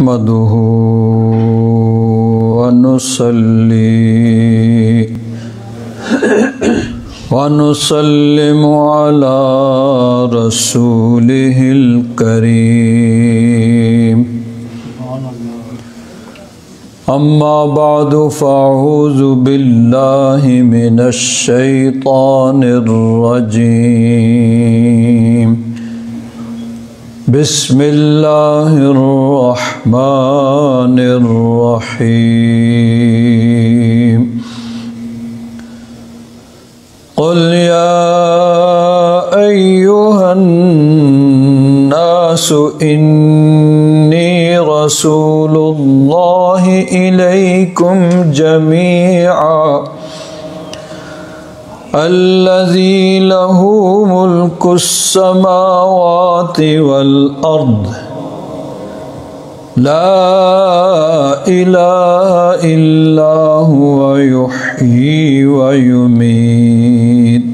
نحمده ونسلم على رسوله الكريم أما بعد فأعوذ بالله من الشيطان الرجيم بسم الله الرحمن الرحيم قل يا أيها الناس إني رسول الله إليكم جميعا الذي له ملك السماوات والأرض لا إله إلا هو يحيي ويميت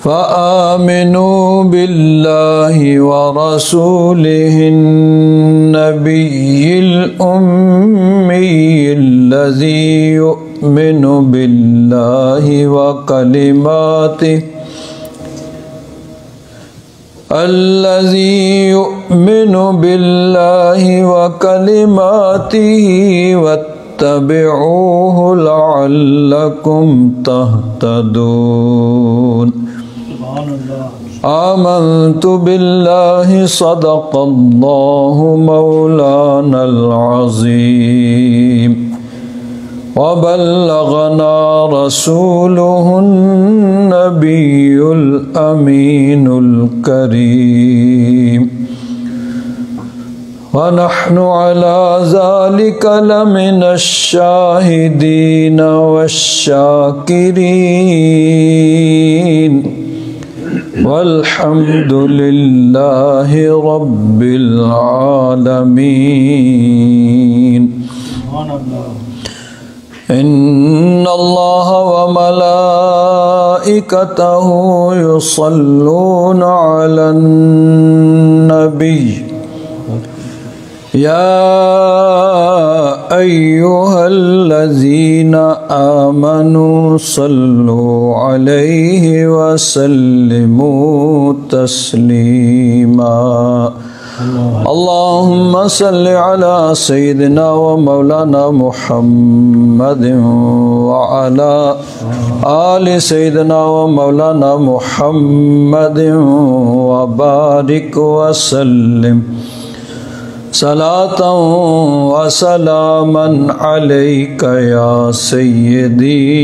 فآمنوا بالله ورسوله النبي الأمي الذي يؤمن بالله وكلماته واتبعوه لعلكم تهتدون آمنت بالله صدق الله مولانا العظيم وبلغنا رسوله النبي الأمين الكريم ونحن على ذلك لمن الشاهدين والشاكرين والحمد لله رب العالمين إن الله وملائكته يصلون على النبي يا أيها الذين آمنوا صلوا عليه وسلموا تسليما اللهم صل على سيدنا ومولانا محمد وعلى آل سيدنا ومولانا محمد وبارك وسلم صلاة وسلاما عليك يا سيدي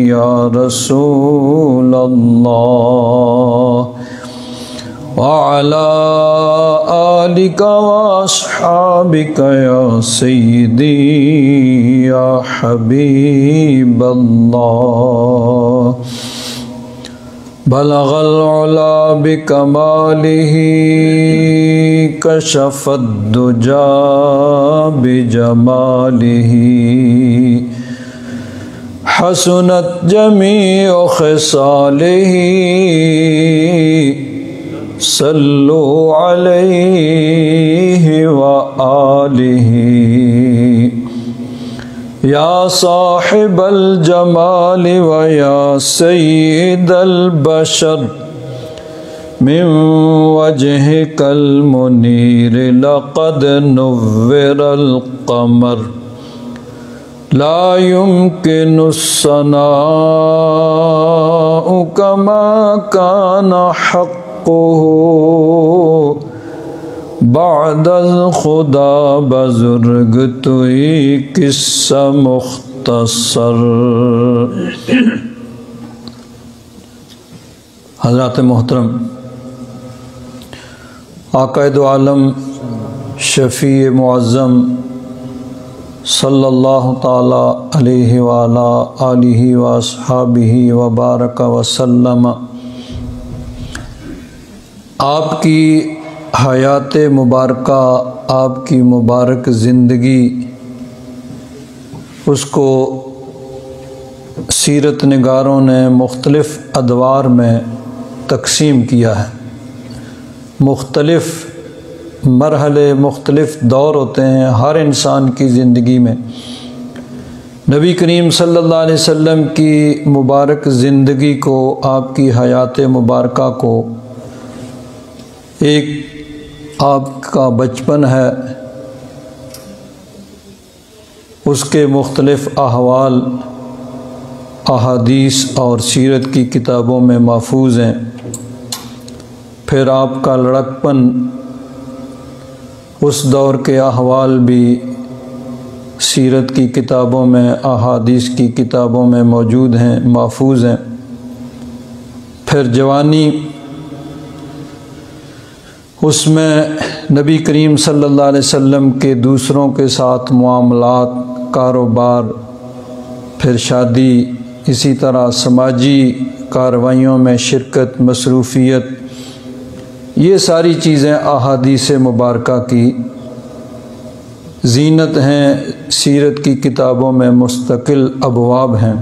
يا رسول الله وعلى آلك وأصحابك يا سيدي يا حبيب الله بلغ العلا بكماله كشف الدجى بجماله حسنت جميع خصاله صلوا عليه وآله یا صاحب الجمال ویا سید البشر من وجهك المنير لقد نور القمر لا يمكن الثناء كما كان حقه بعد خدا بزرگ توئی قصہ مختصر۔ حضرات محترم، آقا دو عالم شفیع معظم صلی اللہ تعالی علیہ وآلہ آلہ واصحابہ وبارک وسلم، آپ کی حیات مبارکہ، آپ کی مبارک زندگی، اس کو سیرت نگاروں نے مختلف ادوار میں تقسیم کیا ہے، مختلف مرحلے، مختلف دور ہوتے ہیں ہر انسان کی زندگی میں۔ نبی کریم صلی اللہ علیہ وسلم کی مبارک زندگی کو، آپ کی حیات مبارکہ کو، ایک آپ کا بچپن ہے، اس کے مختلف احوال احادیث اور سیرت کی کتابوں میں محفوظ ہیں۔ پھر آپ کا لڑکپن، اس دور کے احوال بھی سیرت کی کتابوں میں، احادیث کی کتابوں میں موجود ہیں، محفوظ ہیں۔ پھر جوانی، اس میں نبی کریم صلی اللہ علیہ وسلم کے دوسروں کے ساتھ معاملات، کاروبار، پھر شادی، اسی طرح سماجی کارروائیوں میں شرکت، مصروفیت، یہ ساری چیزیں احادیث مبارکہ کی زینت ہیں، سیرت کی کتابوں میں مستقل ابواب ہیں۔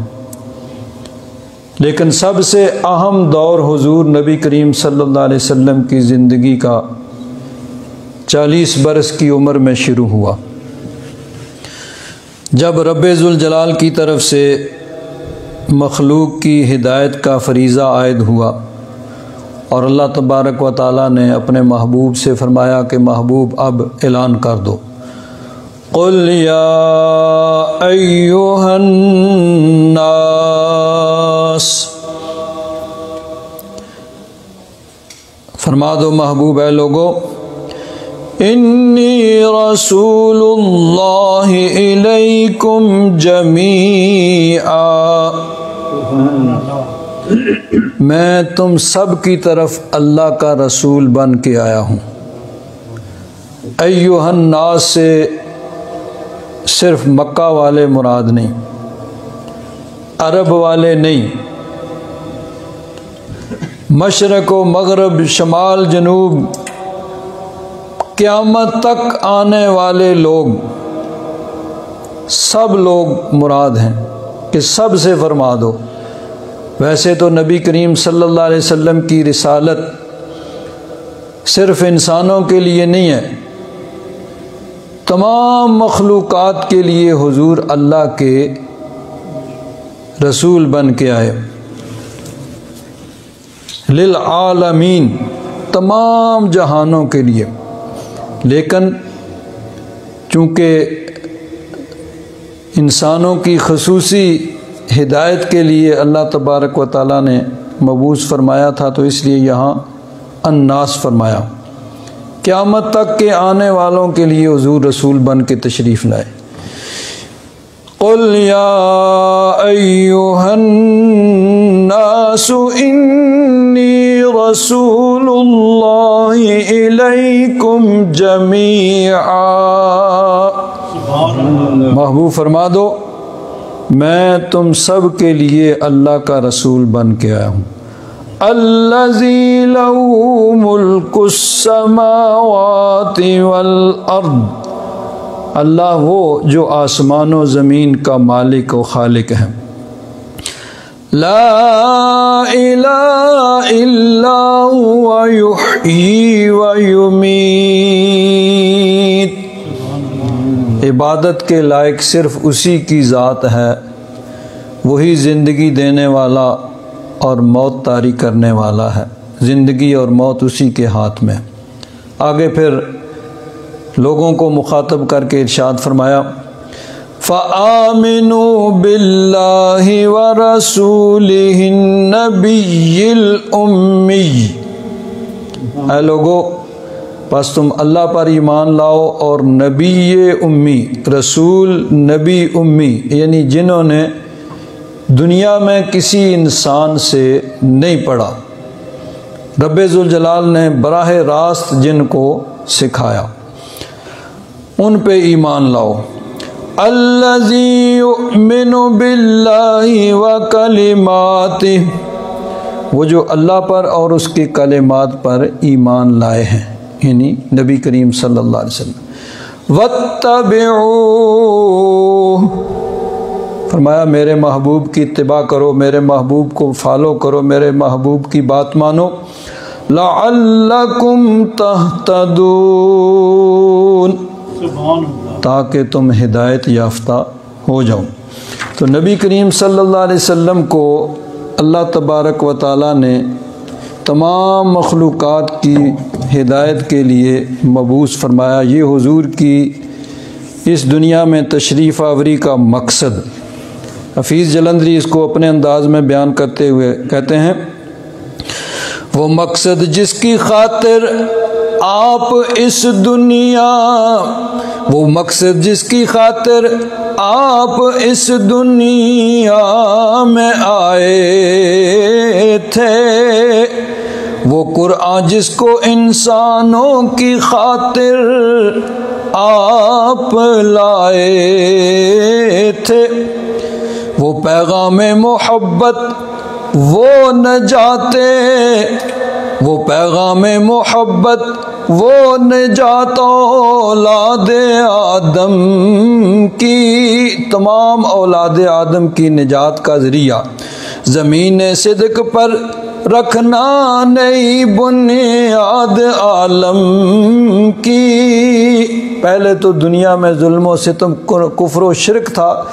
لیکن سب سے اہم دور حضور نبی کریم صلی اللہ علیہ وسلم کی زندگی کا 40 برس کی عمر میں شروع ہوا، جب رب ذوالجلال کی طرف سے مخلوق کی ہدایت کا فریضہ عائد ہوا، اور اللہ تبارک و تعالیٰ نے اپنے محبوب سے فرمایا کہ محبوب اب اعلان کر دو، قل یا ایھا الناس، فرما دو محبوب اے لوگو، انی رسول اللہ الیکم جمیعا، میں تم سب کی طرف اللہ کا رسول بن کے آیا ہوں۔ ایھا الناس سے صرف مکہ والے مراد نہیں، عرب والے نہیں، مشرق و مغرب، شمال جنوب، قیامت تک آنے والے لوگ، سب لوگ مراد ہیں کہ سب سے فرما دو۔ ویسے تو نبی کریم صلی اللہ علیہ وسلم کی رسالت صرف انسانوں کے لیے نہیں ہے، تمام مخلوقات کے لیے حضور اللہ کے رسول بن کے آئے، للعالمین، تمام جہانوں کے لیے۔ لیکن چونکہ انسانوں کی خصوصی ہدایت کے لیے اللہ تبارک و تعالیٰ نے مبعوث فرمایا تھا، تو اس لیے یہاں الناس فرمایا۔ قیامت تک کے آنے والوں کے لیے حضور رسول بن کے تشریف لائے۔ قل یا ایھا الناس انی رسول اللہ الیکم جمیعا، محبوب فرما دو میں تم سب کے لیے اللہ کا رسول بن کے آیا ہوں۔ الذی لہ ملک السماوات والارض، اللہ وہ جو آسمان و زمین کا مالک و خالق ہے۔ لا الہ الا هو یحیی و یمیت، عبادت کے لائق صرف اسی کی ذات ہے، وہی زندگی دینے والا اور موت طاری کرنے والا ہے، زندگی اور موت اسی کے ہاتھ میں۔ آگے پھر لوگوں کو مخاطب کر کے ارشاد فرمایا، فآمنوا باللہ ورسولہ النبی الأمی، اے لوگو بس تم اللہ پر ایمان لاؤ اور نبی امی، رسول نبی امی، یعنی جنہوں نے دنیا میں کسی انسان سے نہیں پڑھا، رب ذوالجلال نے براہ راست جن کو سکھایا، ان پہ ایمان لاؤ۔ الذی یؤمن باللہ وکلماتہ، وہ جو اللہ پر اور اس کے کلمات پر ایمان لائے ہیں، یعنی نبی کریم صلی اللہ علیہ وسلم۔ واتبعوہ، فرمایا میرے محبوب کی اتباع کرو، میرے محبوب کو فالو کرو، میرے محبوب کی بات مانو۔ لعلکم تہتدون، تاکہ تم ہدایت یافتہ ہو جاؤ۔ تو نبی کریم صلی اللہ علیہ وسلم کو اللہ تبارک و تعالیٰ نے تمام مخلوقات کی ہدایت کے لیے مبعوث فرمایا۔ یہ حضور کی اس دنیا میں تشریف آوری کا مقصد۔ حفیظ جلندری اس کو اپنے انداز میں بیان کرتے ہوئے کہتے ہیں، وہ مقصد جس کی خاطر آپ اس دنیا، وہ مقصد جس کی خاطر آپ اس دنیا میں آئے تھے، وہ قرآن جس کو انسانوں کی خاطر آپ لائے تھے، وہ پیغام محبت وہ نجات، وہ پیغام محبت وہ نجات اولاد آدم کی، تمام اولاد آدم کی نجات کا ذریعہ، زمین صدق پر رکھنا نئی بنیاد عالم کی۔ پہلے تو دنیا میں ظلم و ستم، کفر و شرک تھا،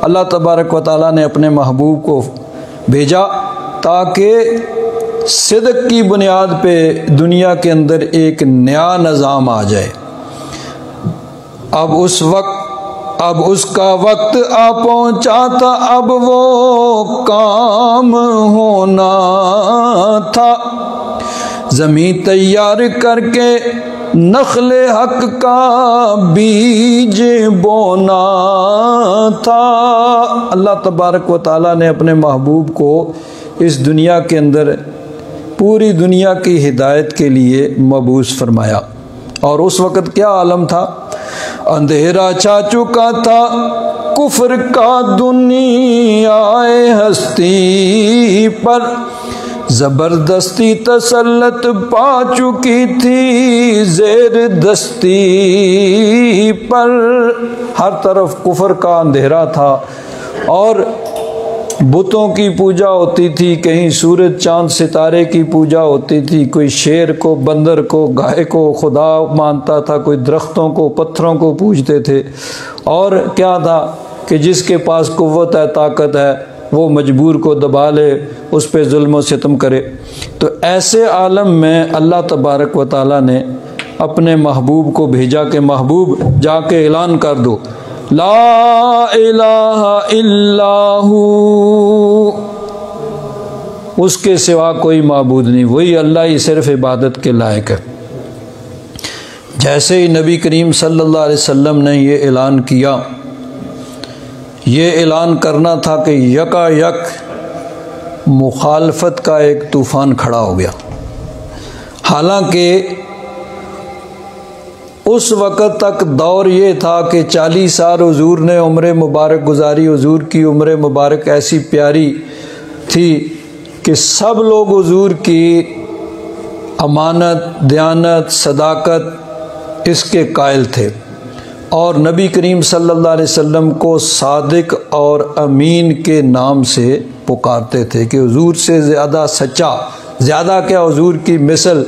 اللہ تبارک و تعالیٰ نے اپنے محبوب کو بھیجا تاکہ صدق کی بنیاد پہ دنیا کے اندر ایک نیا نظام آ جائے۔ اب اس کا وقت آ پہنچا تھا، اب وہ کام ہونا تھا، زمین تیار کر کے نخل حق کا بیج بونا تھا۔ اللہ تبارک و تعالیٰ نے اپنے محبوب کو اس دنیا کے اندر پوری دنیا کی ہدایت کے لیے مبعوث فرمایا۔ اور اس وقت کیا عالم تھا؟ اندھیرا چھا چکا تھا کفر کا دنیا ہستی پر، زبردستی تسلط پا چکی تھی زیر دستی پر۔ ہر طرف کفر کا اندھیرا تھا اور بتوں کی پوجا ہوتی تھی، کہیں سورج چاند ستارے کی پوجا ہوتی تھی، کوئی شیر کو، بندر کو، گائے کو خدا مانتا تھا، کوئی درختوں کو، پتھروں کو پوجتے تھے۔ اور کیا تھا کہ جس کے پاس قوت ہے، طاقت ہے، وہ مجبور کو دبا لے، اس پہ ظلم و ستم کرے۔ تو ایسے عالم میں اللہ تبارک و تعالیٰ نے اپنے محبوب کو بھیجا کہ محبوب جا کے اعلان کر دو، لا الہ الا ہو، اس کے سوا کوئی معبود نہیں، وہی اللہ ہی صرف عبادت کے لائق ہے۔ جیسے ہی نبی کریم صلی اللہ علیہ وسلم نے یہ اعلان کیا، یہ اعلان کرنا تھا کہ یکا یک مخالفت کا ایک طوفان کھڑا ہو گیا۔ حالانکہ اس وقت تک دور یہ تھا کہ 40 سال حضور نے عمر مبارک گزاری، حضور کی عمر مبارک ایسی پیاری تھی کہ سب لوگ حضور کی امانت، دیانت، صداقت اس کے قائل تھے، اور نبی کریم صلی اللہ علیہ وسلم کو صادق اور امین کے نام سے پکارتے تھے کہ حضور سے زیادہ سچا، زیادہ کیا حضور کی مثل،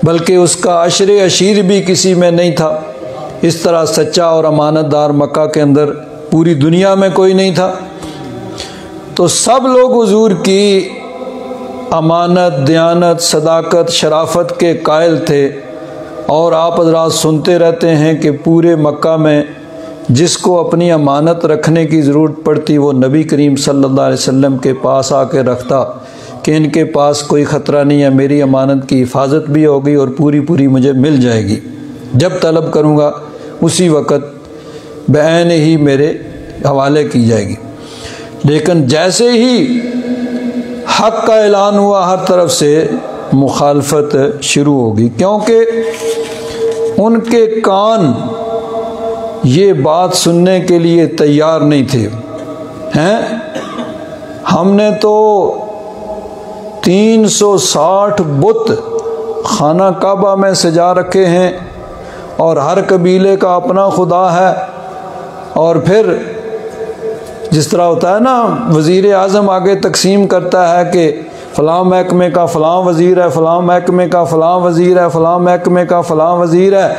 بلکہ اس کا عشر عشیر بھی کسی میں نہیں تھا۔ اس طرح سچا اور امانت دار مکہ کے اندر پوری دنیا میں کوئی نہیں تھا۔ تو سب لوگ حضور کی امانت، دیانت، صداقت، شرافت کے قائل تھے، اور آپ حضرات سنتے رہتے ہیں کہ پورے مکہ میں جس کو اپنی امانت رکھنے کی ضرورت پڑتی وہ نبی کریم صلی اللہ علیہ وسلم کے پاس آ کے رکھتا کہ ان کے پاس کوئی خطرہ نہیں ہے، میری امانت کی حفاظت بھی ہوگی اور پوری مجھے مل جائے گی، جب طلب کروں گا اسی وقت بعین ہی میرے حوالے کی جائے گی۔ لیکن جیسے ہی حق کا اعلان ہوا، ہر طرف سے مخالفت شروع ہوگی، کیونکہ ان کے کان یہ بات سننے کے لیے تیار نہیں تھے۔ ہم نے تو 360 بت خانہ کعبہ میں سجا رکھے ہیں، اور ہر قبیلے کا اپنا خدا ہے، اور پھر جس طرح ہوتا ہے نا، وزیر اعظم آگے تقسیم کرتا ہے کہ فلاں محکمے کا فلاں وزیر ہے، فلاں محکمے کا فلاں وزیر ہے، فلاں محکمے کا فلاں وزیر ہے،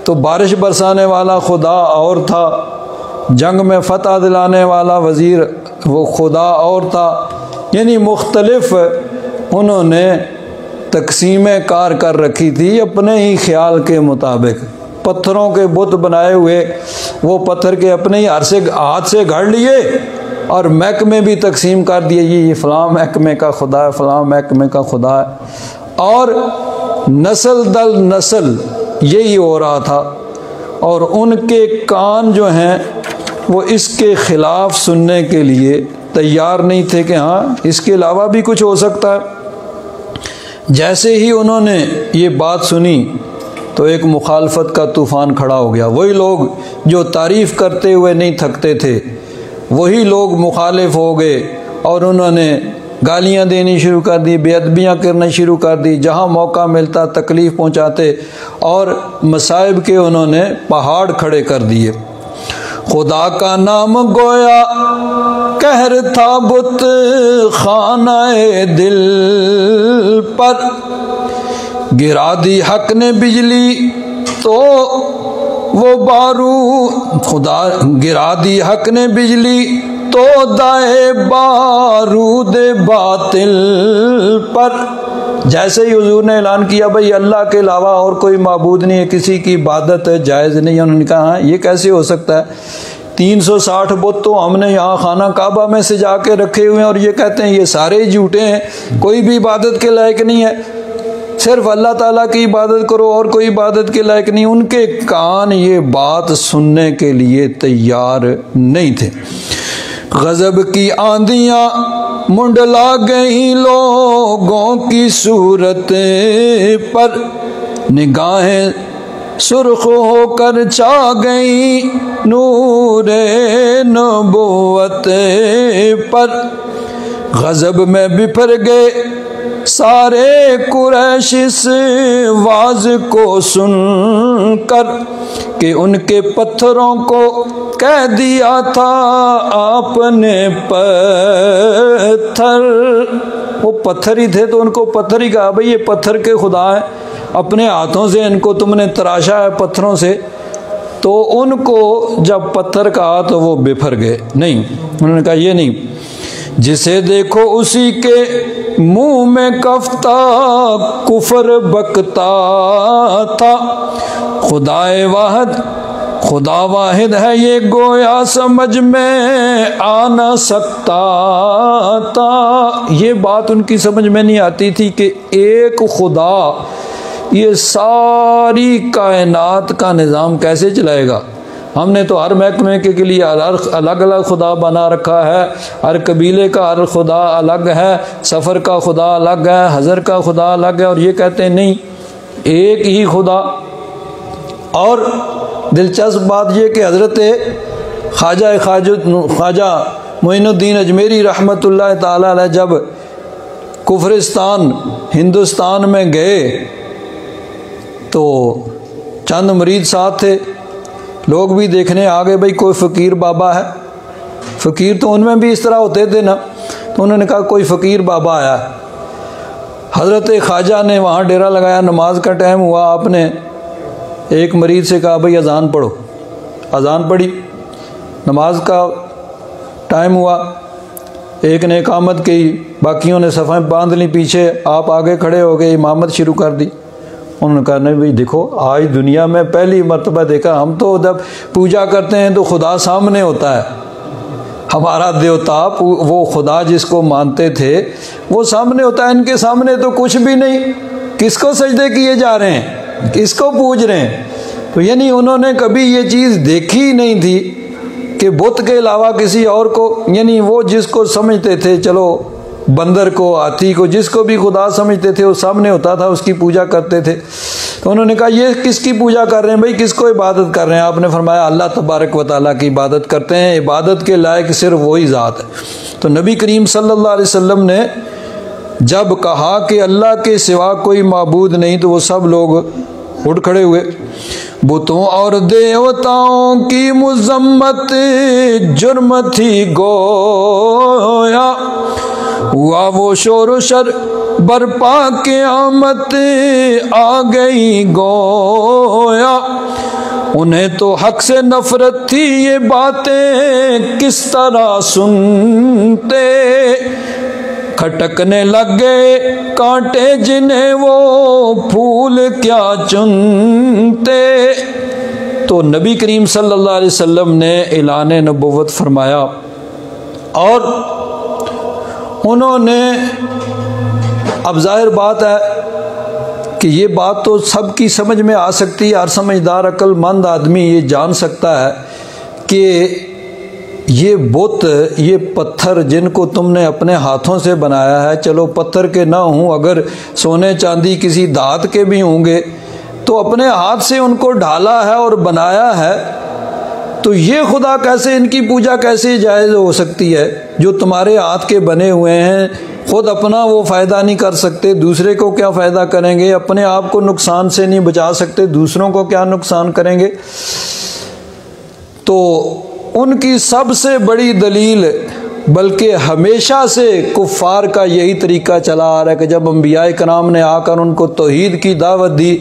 تو بارش برسانے والا خدا اور تھا، جنگ میں فتح دلانے والا وزیر وہ خدا اور تھا، یعنی مختلف انہوں نے تقسیم کار کر رکھی تھی اپنے ہی خیال کے مطابق۔ پتھروں کے بت بنائے ہوئے، وہ پتھر کے اپنے ہی ہاتھ سے گھڑ لیے اور محکمے بھی تقسیم کر دیے، یہ فلاں محکمے کا خدا ہے، فلاں محکمے کا خدا ہے، اور نسل در نسل یہی ہو رہا تھا۔ اور ان کے کان جو ہیں وہ اس کے خلاف سننے کے لیے تیار نہیں تھے کہ ہاں اس کے علاوہ بھی کچھ ہو سکتا ہے۔ جیسے ہی انہوں نے یہ بات سنی تو ایک مخالفت کا طوفان کھڑا ہو گیا۔ وہی لوگ جو تعریف کرتے ہوئے نہیں تھکتے تھے، وہی لوگ مخالف ہو گئے اور انہوں نے گالیاں دینی شروع کر دی، بے ادبیاں کرنا شروع کر دی، جہاں موقع ملتا تکلیف پہنچاتے اور مصائب کے انہوں نے پہاڑ کھڑے کر دیے۔ خدا کا نام گویا قہر تھا بت خانہ دل پر، گرا دی حق نے بجلی تو وہ بارود، خدا گرا دی حق نے بجلی تو دائے بارود باطل پر۔ جیسے ہی حضور نے اعلان کیا بھئی اللہ کے علاوہ اور کوئی معبود نہیں ہے، کسی کی عبادت جائز نہیں ہے، انہوں نے کہا ہاں یہ کیسے ہو سکتا ہے، 360 بت تو ہم نے یہاں خانہ کعبہ میں سے جا کے رکھے ہوئے ہیں اور یہ کہتے ہیں یہ سارے جھوٹے ہیں، کوئی بھی عبادت کے لائق نہیں ہے، صرف اللہ تعالیٰ کی عبادت کرو اور کوئی عبادت کے لائق نہیں۔ ان کے کان یہ بات سننے کے لیے تیار نہیں تھے۔ غضب کی آندیاں منڈلا گئیں لوگوں کی صورت پر، نگاہیں سرخ ہو کر چھا گئیں نور نبوت پر، غضب میں بپھر گئے سارے قریش اس واز کو سن کر کہ ان کے پتھروں کو کہہ دیا تھا آپ نے پتھر، وہ پتھر ہی تھے تو ان کو پتھر ہی کہا بھئی یہ پتھر کے خدا ہیں، اپنے ہاتھوں سے ان کو تم نے تراشا ہے پتھروں سے، تو ان کو جب پتھر کہا تو وہ بپھر گئے۔ نہیں، انہوں نے کہا یہ نہیں، جسے دیکھو اسی کے منہ میں کفتہ کفر بکتا تھا، خدائے واحد خدا واحد ہے یہ گویا سمجھ میں آ نہ سکتا تھا۔ یہ بات ان کی سمجھ میں نہیں آتی تھی کہ ایک خدا یہ ساری کائنات کا نظام کیسے چلائے گا۔ ہم نے تو ہر محکمے کے لیے الگ الگ خدا بنا رکھا ہے، ہر قبیلے کا ہر خدا الگ ہے، سفر کا خدا الگ ہے، حضر کا خدا الگ ہے، اور یہ کہتے ہیں نہیں ایک ہی خدا۔ اور دلچسپ بات یہ کہ حضرت خواجہ معین الدین اجمیری رحمۃ اللہ تعالی علیہ جب کفرستان ہندوستان میں گئے تو چند مرید ساتھ تھے، لوگ بھی دیکھنے آ گئے بھئی کوئی فقیر بابا ہے، فقیر تو ان میں بھی اس طرح ہوتے تھے نا، تو انہوں نے کہا کوئی فقیر بابا آیا ہے۔ حضرت خواجہ نے وہاں ڈیرا لگایا، نماز کا ٹائم ہوا، آپ نے ایک مرید سے کہا بھئی اذان پڑھو، اذان پڑھی، نماز کا ٹائم ہوا، ایک نے اقامت کی، باقیوں نے صفیں باندھ لی پیچھے، آپ آگے کھڑے ہو گئے، امامت شروع کر دی۔ انہوں نے کہا نہیں بھئی دیکھو آج دنیا میں پہلی مرتبہ دیکھا، ہم تو جب پوجا کرتے ہیں تو خدا سامنے ہوتا ہے، ہمارا دیوتا وہ خدا جس کو مانتے تھے وہ سامنے ہوتا ہے، ان کے سامنے تو کچھ بھی نہیں، کس کو سجدے کیے جا رہے ہیں، کس کو پوج رہے ہیں۔ تو یعنی انہوں نے کبھی یہ چیز دیکھی ہی نہیں تھی کہ بت کے علاوہ کسی اور کو، یعنی وہ جس کو سمجھتے تھے، چلو بندر کو، ہاتھی کو، جس کو بھی خدا سمجھتے تھے وہ سامنے ہوتا تھا، اس کی پوجا کرتے تھے۔ تو انہوں نے کہا یہ کس کی پوجا کر رہے ہیں بھائی، کس کو عبادت کر رہے ہیں؟ آپ نے فرمایا اللہ تبارک و تعالیٰ کی عبادت کرتے ہیں، عبادت کے لائق صرف وہی ذات ہے۔ تو نبی کریم صلی اللہ علیہ وسلم نے جب کہا کہ اللہ کے سوا کوئی معبود نہیں تو وہ سب لوگ اٹھ کھڑے ہوئے۔ بتوں اور دیوتاؤں کی مذمت جرم تھی گویا، ہوا وہ شور و شر برپا قیامت آ گئی گویا، انہیں تو حق سے نفرت تھی یہ باتیں کس طرح سنتے، کھٹکنے لگ گئے کانٹے جنہیں وہ پھول کیا چنتے۔ تو نبی کریم صلی اللہ علیہ وسلم نے اعلان نبوت فرمایا، اور انہوں نے، اب ظاہر بات ہے کہ یہ بات تو سب کی سمجھ میں آ سکتی ہے، ہر سمجھدار عقل مند آدمی یہ جان سکتا ہے کہ یہ بت، یہ پتھر جن کو تم نے اپنے ہاتھوں سے بنایا ہے، چلو پتھر کے نہ ہوں، اگر سونے چاندی کسی دھات کے بھی ہوں گے تو اپنے ہاتھ سے ان کو ڈھالا ہے اور بنایا ہے، تو یہ خدا کیسے، ان کی پوجا کیسے جائز ہو سکتی ہے جو تمہارے ہاتھ کے بنے ہوئے ہیں؟ خود اپنا وہ فائدہ نہیں کر سکتے، دوسرے کو کیا فائدہ کریں گے؟ اپنے آپ کو نقصان سے نہیں بچا سکتے، دوسروں کو کیا نقصان کریں گے؟ تو ان کی سب سے بڑی دلیل، بلکہ ہمیشہ سے کفار کا یہی طریقہ چلا آ رہا ہے کہ جب انبیاء کرام نے آ کر ان کو توحید کی دعوت دی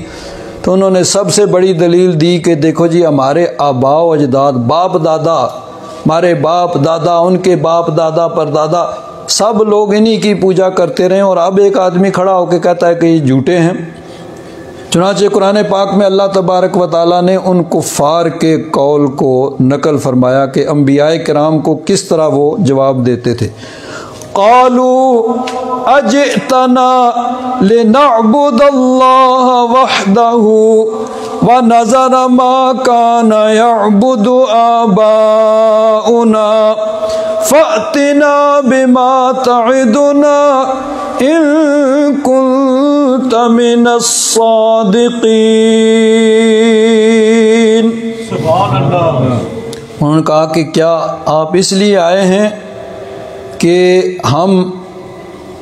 تو انہوں نے سب سے بڑی دلیل دی کہ دیکھو جی، ہمارے آباء و اجداد، باپ دادا، ہمارے باپ دادا، ان کے باپ دادا پر دادا، سب لوگ انہی کی پوجا کرتے رہے، اور اب ایک آدمی کھڑا ہو کے کہتا ہے کہ یہ جھوٹے ہیں۔ چنانچہ قرآن پاک میں اللہ تبارک و تعالیٰ نے ان کفار کے قول کو نقل فرمایا کہ انبیاء کرام کو کس طرح وہ جواب دیتے تھے۔ قالوا اجئتنا لنعبد اللہ وحدہ ونذر ما كان يعبد آباؤنا فأتنا بما تعدنا إن كنت من الصادقين۔ سبحان اللہ۔ انہوں نے کہا کہ کیا آپ اس لیے آئے ہیں کہ ہم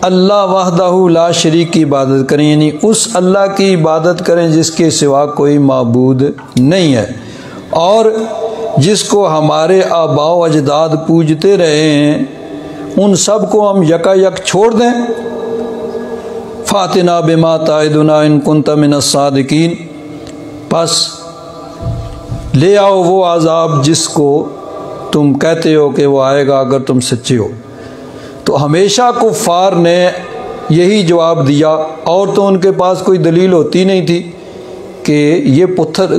اللہ وحدہ لا شریک کی عبادت کریں، یعنی اس اللہ کی عبادت کریں جس کے سوا کوئی معبود نہیں ہے، اور جس کو ہمارے آباء و اجداد پوجتے رہے ہیں ان سب کو ہم یکا یک چھوڑ دیں؟ فاتنا بما تعدنا ان کنت من الصادقین، بس لے آؤ وہ عذاب جس کو تم کہتے ہو کہ وہ آئے گا اگر تم سچے ہو۔ تو ہمیشہ کفار نے یہی جواب دیا، اور تو ان کے پاس کوئی دلیل ہوتی نہیں تھی کہ یہ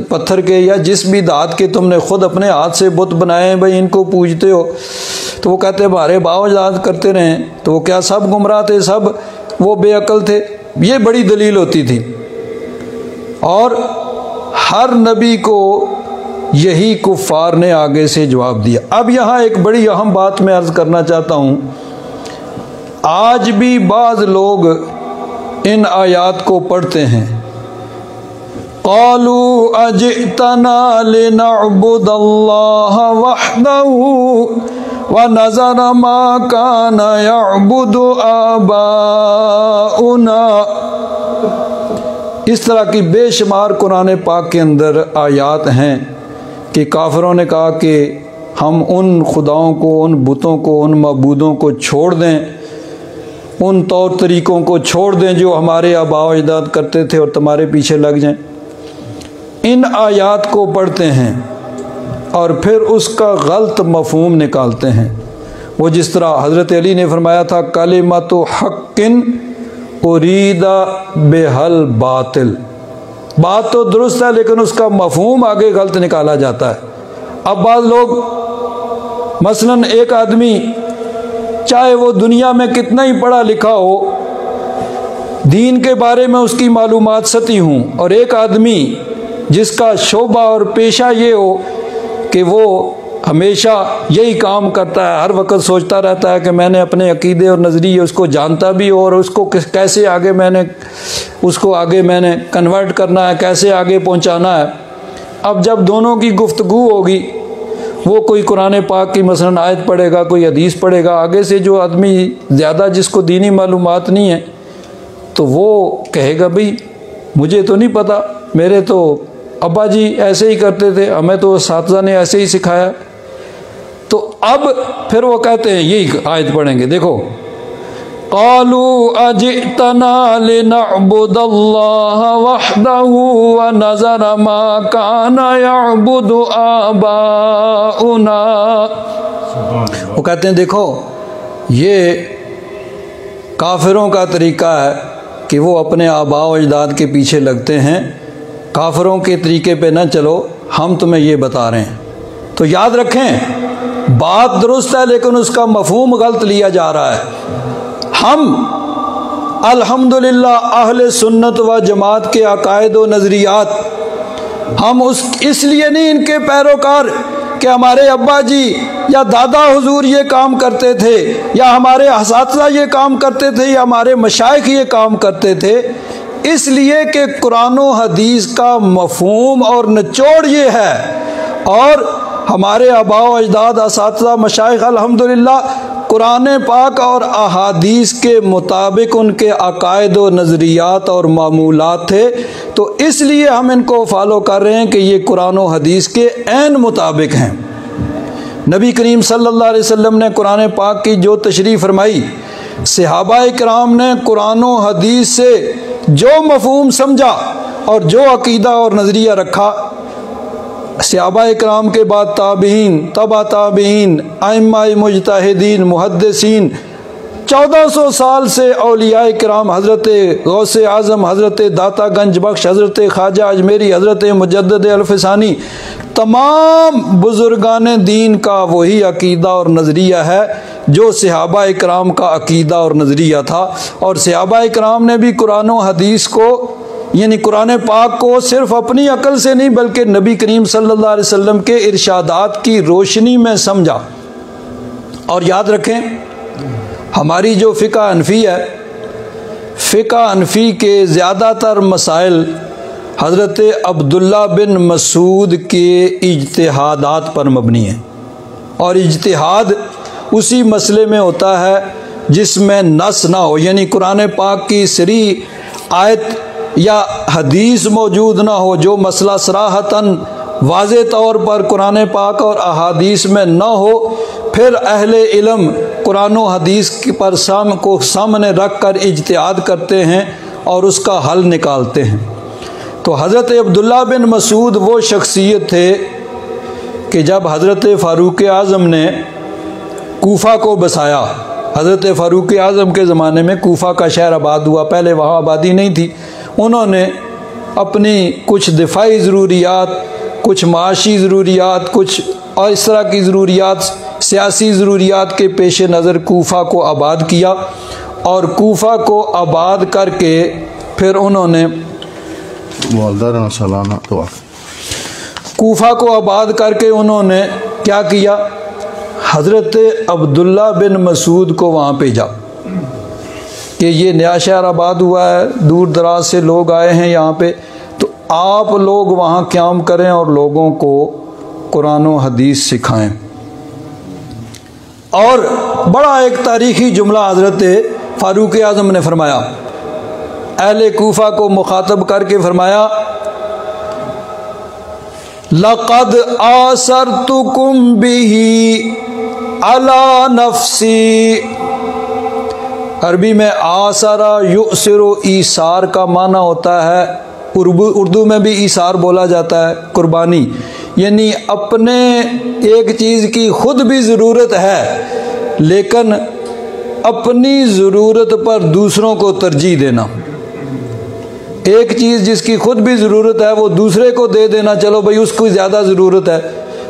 پتھر کے یا جس بھی دھات کے تم نے خود اپنے ہاتھ سے بت بنائے ہیں بھائی ان کو پوجتے ہو۔ تو وہ کہتے ہمارے باپ اجداد کرتے رہے، تو وہ کیا سب گمراہ تھے، سب وہ بے عقل تھے؟ یہ بڑی دلیل ہوتی تھی، اور ہر نبی کو یہی کفار نے آگے سے جواب دیا۔ اب یہاں ایک بڑی اہم بات میں عرض کرنا چاہتا ہوں، آج بھی بعض لوگ ان آیات کو پڑھتے ہیں، قالوا اجئتنا لنعبد اللہ وحدہ ونذر ما كان يعبد آباؤنا۔ اس طرح کی بے شمار قرآن پاک کے اندر آیات ہیں کہ کافروں نے کہا کہ ہم ان خداؤں کو، ان بتوں کو، ان معبودوں کو چھوڑ دیں، ان طور طریقوں کو چھوڑ دیں جو ہمارے آباء و اجداد کرتے تھے اور تمہارے پیچھے لگ جائیں۔ ان آیات کو پڑھتے ہیں اور پھر اس کا غلط مفہوم نکالتے ہیں، وہ جس طرح حضرت علی نے فرمایا تھا کلمۃ حق ارید بہل باطل، بات تو درست ہے لیکن اس کا مفہوم آگے غلط نکالا جاتا ہے۔ اب بعض لوگ، مثلا ایک آدمی چاہے وہ دنیا میں کتنا ہی پڑھا لکھا ہو، دین کے بارے میں اس کی معلومات سطحی ہوں، اور ایک آدمی جس کا شعبہ اور پیشہ یہ ہو کہ وہ ہمیشہ یہی کام کرتا ہے، ہر وقت سوچتا رہتا ہے کہ میں نے اپنے عقیدے اور نظریے اس کو جانتا بھی ہو اور اس کو کیسے آگے میں نے کنورٹ کرنا ہے، کیسے آگے پہنچانا ہے۔ اب جب دونوں کی گفتگو ہوگی، وہ کوئی قرآن پاک کی مثلا آیت پڑھے گا، کوئی حدیث پڑھے گا، آگے سے جو آدمی زیادہ جس کو دینی معلومات نہیں ہے تو وہ کہے گا بھئی مجھے تو نہیں پتہ، میرے تو ابا جی ایسے ہی کرتے تھے، ہمیں تو اساتذہ نے ایسے ہی سکھایا۔ تو اب پھر وہ کہتے ہیں یہی آیت پڑھیں گے، دیکھو قالوا اجئتنا لنعبد اللہ وحدہ ونذر ما کان یعبد آباؤنا۔ وہ کہتے ہیں دیکھو یہ کافروں کا طریقہ ہے کہ وہ اپنے آباء و اجداد کے پیچھے لگتے ہیں، کافروں کے طریقے پہ نہ چلو، ہم تمہیں یہ بتا رہے ہیں۔ تو یاد رکھیں بات درست ہے لیکن اس کا مفہوم غلط لیا جا رہا ہے۔ ہم الحمدللہ اہل سنت و جماعت کے عقائد و نظریات، ہم اس لیے نہیں ان کے پیروکار کہ ہمارے ابا جی یا دادا حضور یہ کام کرتے تھے یا ہمارے اساتذہ یہ کام کرتے تھے یا ہمارے مشائخ یہ کام کرتے تھے، اس لیے کہ قرآن و حدیث کا مفہوم اور نچوڑ یہ ہے، اور ہمارے آباء و اجداد اساتذہ مشائخ الحمدللہ قرآن پاک اور احادیث کے مطابق ان کے عقائد و نظریات اور معمولات تھے، تو اس لیے ہم ان کو فالو کر رہے ہیں کہ یہ قرآن و حدیث کے عین مطابق ہیں۔ نبی کریم صلی اللہ علیہ وسلم نے قرآن پاک کی جو تشریح فرمائی، صحابہ کرام نے قرآن و حدیث سے جو مفہوم سمجھا اور جو عقیدہ اور نظریہ رکھا، صحابہ کرام کے بعد تابعین، تبع تابعین، ائمہ مجتہدین، محدثین، 1400 سال سے اولیاء کرام، حضرت غوث اعظم، حضرت داتا گنج بخش، حضرت خواجہ اجمیری، حضرت مجدد الفسانی، تمام بزرگان دین کا وہی عقیدہ اور نظریہ ہے جو صحابہ کرام کا عقیدہ اور نظریہ تھا۔ اور صحابہ کرام نے بھی قرآن و حدیث کو یعنی قرآن پاک کو صرف اپنی عقل سے نہیں بلکہ نبی کریم صلی اللہ علیہ وسلم کے ارشادات کی روشنی میں سمجھا۔ اور یاد رکھیں ہماری جو فقہ حنفی ہے، فقہ حنفی کے زیادہ تر مسائل حضرت عبداللہ بن مسعود کے اجتہادات پر مبنی ہیں، اور اجتہاد اسی مسئلے میں ہوتا ہے جس میں نص نہ ہو، یعنی قرآن پاک کی صریح آیت یا حدیث موجود نہ ہو، جو مسئلہ صراحتاً واضح طور پر قرآن پاک اور احادیث میں نہ ہو، پھر اہل علم قرآن و حدیث پر کو سامنے رکھ کر اجتہاد کرتے ہیں اور اس کا حل نکالتے ہیں۔ تو حضرت عبداللہ بن مسعود وہ شخصیت تھے کہ جب حضرت فاروق اعظم نے کوفہ کو بسایا، حضرت فاروق اعظم کے زمانے میں کوفہ کا شہر آباد ہوا، پہلے وہاں آبادی نہیں تھی، انہوں نے اپنی کچھ دفاعی ضروریات، کچھ معاشی ضروریات، کچھ اور اس طرح کی ضروریات، سیاسی ضروریات کے پیش نظر کوفہ کو آباد کیا، اور کوفہ کو آباد کر کے پھر انہوں نے کوفہ کو آباد کر کے انہوں نے کیا کیا، حضرت عبداللہ بن مسعود کو وہاں بھیجا کہ یہ نیا شہر آباد ہوا ہے، دور دراز سے لوگ آئے ہیں یہاں پہ، تو آپ لوگ وہاں قیام کریں اور لوگوں کو قرآن و حدیث سکھائیں۔ اور بڑا ایک تاریخی جملہ حضرت فاروق اعظم نے فرمایا، اہل کوفہ کو مخاطب کر کے فرمایا، لَقَدْ آثَرْتُكُمْ بِهِ عَلَى نَفْسِي۔ عربی میں آثرا یؤثر، ایثار کا معنی ہوتا ہے، اردو میں بھی ایثار بولا جاتا ہے، قربانی، یعنی اپنے ایک چیز کی خود بھی ضرورت ہے لیکن اپنی ضرورت پر دوسروں کو ترجیح دینا۔ ایک چیز جس کی خود بھی ضرورت ہے وہ دوسرے کو دے دینا، چلو بھائی اس کو زیادہ ضرورت ہے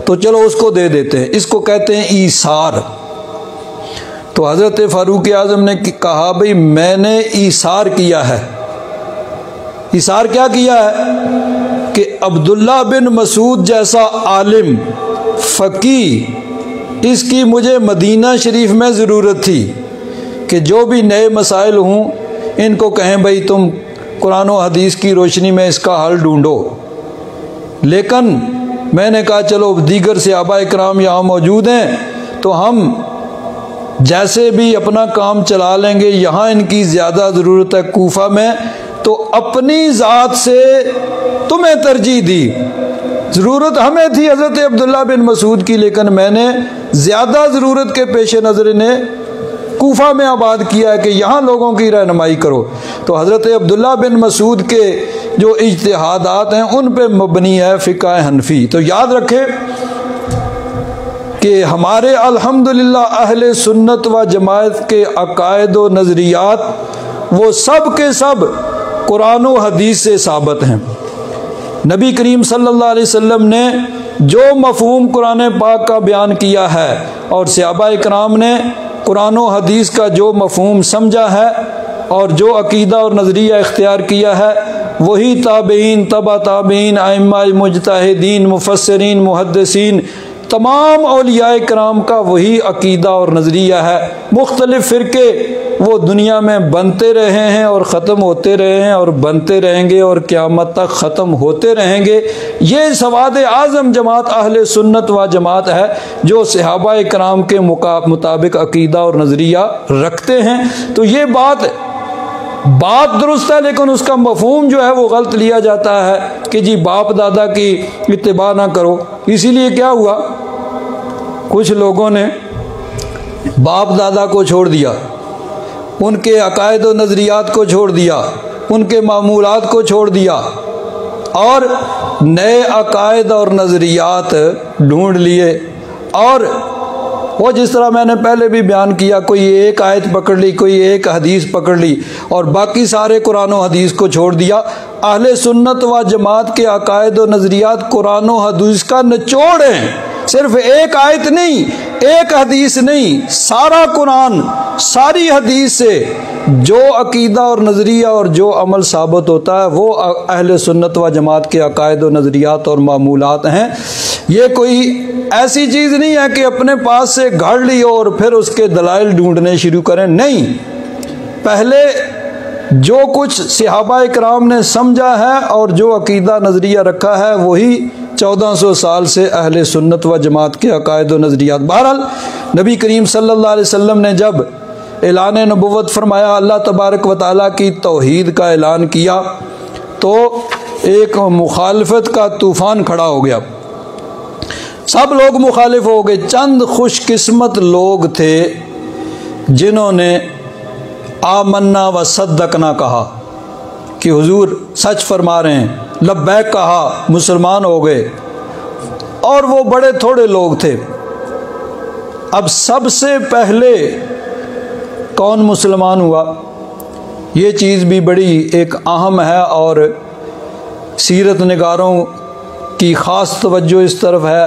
تو چلو اس کو دے دیتے ہیں، اس کو کہتے ہیں ایثار۔ تو حضرت فاروق اعظم نے کہا بھئی میں نے ایثار کیا ہے۔ ایثار کیا کیا ہے کہ عبداللہ بن مسعود جیسا عالم، فقیہ، اس کی مجھے مدینہ شریف میں ضرورت تھی کہ جو بھی نئے مسائل ہوں ان کو کہیں بھئی تم قرآن و حدیث کی روشنی میں اس کا حل ڈھونڈو، لیکن میں نے کہا چلو دیگر صحابہ کرام یہاں موجود ہیں تو ہم جیسے بھی اپنا کام چلا لیں گے، یہاں ان کی زیادہ ضرورت ہے کوفہ میں، تو اپنی ذات سے تمہیں ترجیح دی۔ ضرورت ہمیں تھی حضرت عبداللہ بن مسعود کی، لیکن میں نے زیادہ ضرورت کے پیش نظر انہیں کوفہ میں آباد کیا ہے کہ یہاں لوگوں کی رہنمائی کرو۔ تو حضرت عبداللہ بن مسعود کے جو اجتہادات ہیں ان پہ مبنی ہے فقہ حنفی۔ تو یاد رکھیں کہ ہمارے الحمدللہ اہل سنت و جماعت کے عقائد و نظریات وہ سب کے سب قرآن و حدیث سے ثابت ہیں۔ نبی کریم صلی اللہ علیہ وسلم نے جو مفہوم قرآن پاک کا بیان کیا ہے اور صحابہ کرام نے قرآن و حدیث کا جو مفہوم سمجھا ہے اور جو عقیدہ اور نظریہ اختیار کیا ہے، وہی تابعین، تبع تابعین، ائمہ مجتہدین، مفسرین، محدثین، تمام اولیاء کرام کا وہی عقیدہ اور نظریہ ہے۔ مختلف فرقے وہ دنیا میں بنتے رہے ہیں اور ختم ہوتے رہے ہیں اور بنتے رہیں گے اور قیامت تک ختم ہوتے رہیں گے۔ یہ سواد اعظم جماعت اہل سنت و جماعت ہے جو صحابہ کرام کے مطابق عقیدہ اور نظریہ رکھتے ہیں۔ تو یہ بات درست ہے، لیکن اس کا مفہوم جو ہے وہ غلط لیا جاتا ہے کہ جی باپ دادا کی اتباع نہ کرو۔ اسی لیے کیا ہوا، کچھ لوگوں نے باپ دادا کو چھوڑ دیا، ان کے عقائد و نظریات کو چھوڑ دیا، ان کے معمولات کو چھوڑ دیا اور نئے عقائد اور نظریات ڈھونڈ لیے۔ اور وہ جس طرح میں نے پہلے بھی بیان کیا، کوئی ایک آیت پکڑ لی، کوئی ایک حدیث پکڑ لی اور باقی سارے قرآن و حدیث کو چھوڑ دیا۔ اہل سنت و جماعت کے عقائد و نظریات قرآن و حدیث کا نچوڑ ہیں، صرف ایک آیت نہیں، ایک حدیث نہیں، سارا قرآن، ساری حدیث سے جو عقیدہ اور نظریہ اور جو عمل ثابت ہوتا ہے وہ اہل سنت و جماعت کے عقائد و نظریات اور معمولات ہیں۔ یہ کوئی ایسی چیز نہیں ہے کہ اپنے پاس سے گھڑ لی اور پھر اس کے دلائل ڈھونڈنے شروع کریں، نہیں، پہلے جو کچھ صحابہ کرام نے سمجھا ہے اور جو عقیدہ نظریہ رکھا ہے وہی 1400 سال سے اہل سنت و جماعت کے عقائد و نظریات۔ بہرحال نبی کریم صلی اللہ علیہ وسلم نے جب اعلان نبوت فرمایا، اللہ تبارک و تعالیٰ کی توحید کا اعلان کیا، تو ایک مخالفت کا طوفان کھڑا ہو گیا، سب لوگ مخالف ہو گئے۔ چند خوش قسمت لوگ تھے جنہوں نے آمنا و صدقنا کہا کہ حضور سچ فرما رہے ہیں، لبیک کہا، مسلمان ہو گئے، اور وہ بڑے تھوڑے لوگ تھے۔ اب سب سے پہلے کون مسلمان ہوا، یہ چیز بھی بڑی ایک اہم ہے اور سیرت نگاروں کی خاص توجہ اس طرف ہے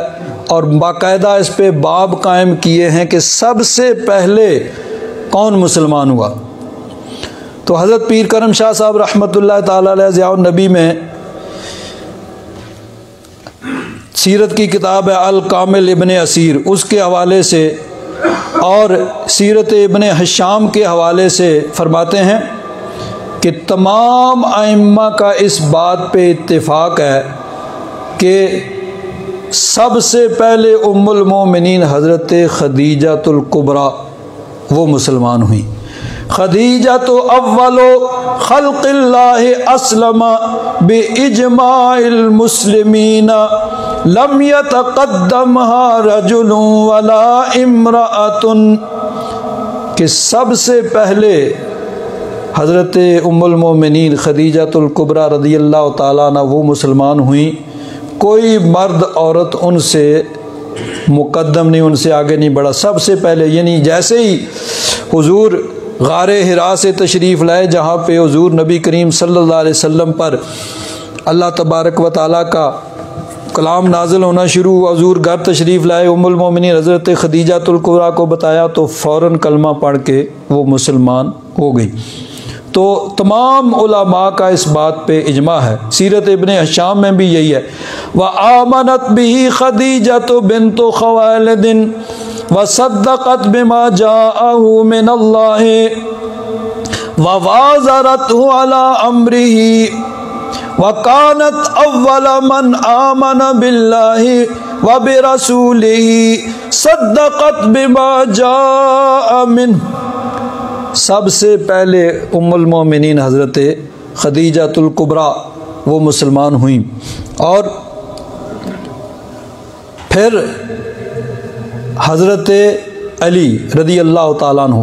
اور باقاعدہ اس پہ باب قائم کیے ہیں کہ سب سے پہلے کون مسلمان ہوا۔ تو حضرت پیر کرم شاہ صاحب رحمۃ اللہ تعالی علیہ ضیاء النبی میں سیرت کی کتاب ہے الکامل ابن اسیر، اس کے حوالے سے اور سیرت ابن حشام کے حوالے سے فرماتے ہیں کہ تمام ائمہ کا اس بات پہ اتفاق ہے کہ سب سے پہلے ام المومنین حضرت خدیجہ الکبریٰ وہ مسلمان ہوئیں۔ خدیجہ تو اول خلق اللہ اسلم باجماع المسلمین لم یتقدمها رجل ولا امرأۃ، کہ سب سے پہلے حضرت ام المومنین خدیجہ الکبریٰ رضی اللہ تعالیٰ عنہ وہ مسلمان ہوئیں، کوئی مرد عورت ان سے مقدم نہیں، ان سے آگے نہیں بڑھا، سب سے پہلے۔ یعنی جیسے ہی حضور غار حرا سے تشریف لائے جہاں پہ حضور نبی کریم صلی اللہ علیہ وسلم پر اللہ تبارک و تعالیٰ کا کلام نازل ہونا شروع ہوا، حضور گھر تشریف لائے، ام المومنین حضرت خدیجہ الکبریٰ کو بتایا تو فوراً کلمہ پڑھ کے وہ مسلمان ہو گئی۔ تو تمام علماء کا اس بات پہ اجماع ہے۔ سیرت ابن حشام میں بھی یہی ہے، وآمنت به خدیجہ بنت خویلد وصدقت بما جاءه من اللہ ووازرته على امره وكانت اول من آمن بالله وبرسوله صدقت بما جاء منه۔ سب سے پہلے ام المومنین حضرت خدیجہ الکبریٰ وہ مسلمان ہوئیں، اور پھر حضرت علی رضی اللہ تعالیٰ عنہ،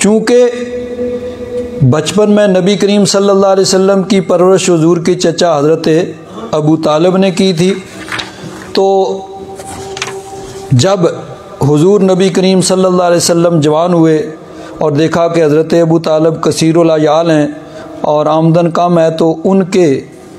چونکہ بچپن میں نبی کریم صلی اللہ علیہ وسلم کی پرورش حضور کے چچا حضرت ابو طالب نے کی تھی، تو جب حضور نبی کریم صلی اللہ علیہ وسلم جوان ہوئے اور دیکھا کہ حضرت ابو طالب کثیر العیال ہیں اور آمدن کم ہے، تو ان کے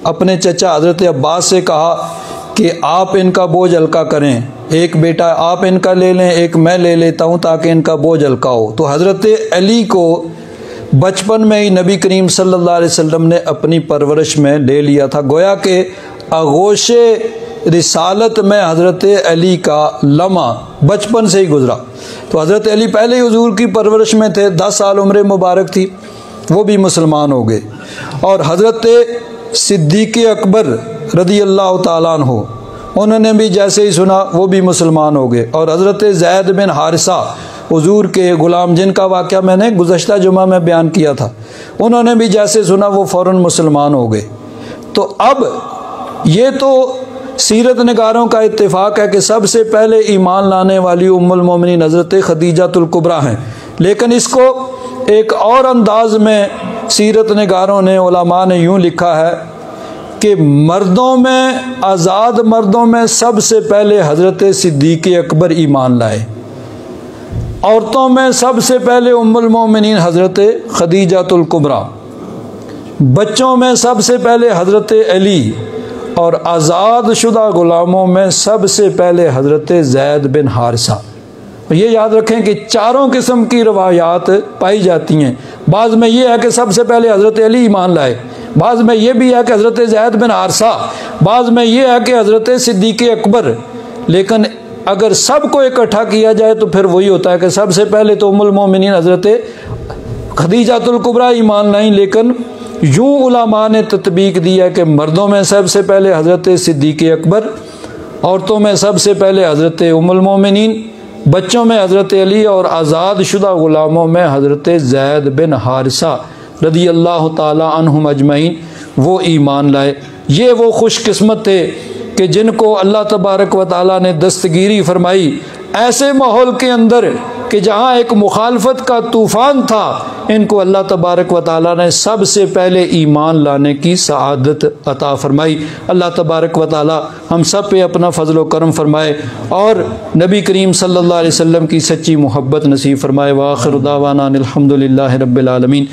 اپنے چچا حضرت عباس سے کہا کہ آپ ان کا بوجھ ہلکا کریں، ایک بیٹا آپ ان کا لے لیں، ایک میں لے لیتا ہوں تاکہ ان کا بوجھ ہلکا ہو۔ تو حضرت علی کو بچپن میں ہی نبی کریم صلی اللہ علیہ وسلم نے اپنی پرورش میں لے لیا تھا، گویا کہ آغوش رسالت میں حضرت علی کا لمحہ بچپن سے ہی گزرا۔ تو حضرت علی پہلے ہی حضور کی پرورش میں تھے، 10 سال عمر مبارک تھی، وہ بھی مسلمان ہو گئے۔ اور حضرت صدیق اکبر رضی اللہ تعالیٰ عنہ، انہوں نے بھی جیسے ہی سنا وہ بھی مسلمان ہو گئے۔ اور حضرت زید بن حارثہ حضور کے غلام، جن کا واقعہ میں نے گزشتہ جمعہ میں بیان کیا تھا، انہوں نے بھی جیسے سنا وہ فوراً مسلمان ہو گئے۔ تو اب یہ تو سیرت نگاروں کا اتفاق ہے کہ سب سے پہلے ایمان لانے والی ام المومنین حضرت خدیجۃ الکبریٰ ہیں، لیکن اس کو ایک اور انداز میں سیرت نگاروں نے، علماء نے یوں لکھا ہے کہ مردوں میں، آزاد مردوں میں سب سے پہلے حضرت صدیق اکبر ایمان لائے، عورتوں میں سب سے پہلے ام المومنین حضرت خدیجۃ الکبریٰ، بچوں میں سب سے پہلے حضرت علی، اور آزاد شدہ غلاموں میں سب سے پہلے حضرت زید بن حارثہ۔ یہ یاد رکھیں کہ چاروں قسم کی روایات پائی جاتی ہیں، بعض میں یہ ہے کہ سب سے پہلے حضرت علی ایمان لائے، بعض میں یہ بھی ہے کہ حضرت زید بن حارثہ، بعض میں یہ ہے کہ حضرت صدیق اکبر، لیکن اگر سب کو اکٹھا کیا جائے تو پھر وہی ہوتا ہے کہ سب سے پہلے تو ام المومنین حضرت خدیجۃ الکبریٰ ایمان لائیں، لیکن یوں علماء نے تطبیق دی ہے کہ مردوں میں سب سے پہلے حضرت صدیق اکبر، عورتوں میں سب سے پہلے حضرت ام المومنین، بچوں میں حضرت علی، اور آزاد شدہ غلاموں میں حضرت زید بن حارثہ رضی اللہ تعالی عنہم اجمعین، وہ ایمان لائے۔ یہ وہ خوش قسمت تھے کہ جن کو اللہ تبارک و تعالیٰ نے دستگیری فرمائی ایسے ماحول کے اندر کہ جہاں ایک مخالفت کا طوفان تھا، ان کو اللہ تبارک و تعالیٰ نے سب سے پہلے ایمان لانے کی سعادت عطا فرمائی۔ اللہ تبارک و تعالیٰ ہم سب پہ اپنا فضل و کرم فرمائے اور نبی کریم صلی اللہ علیہ وسلم کی سچی محبت نصیب فرمائے۔ وآخر دعوانا الحمد للہ رب العالمین۔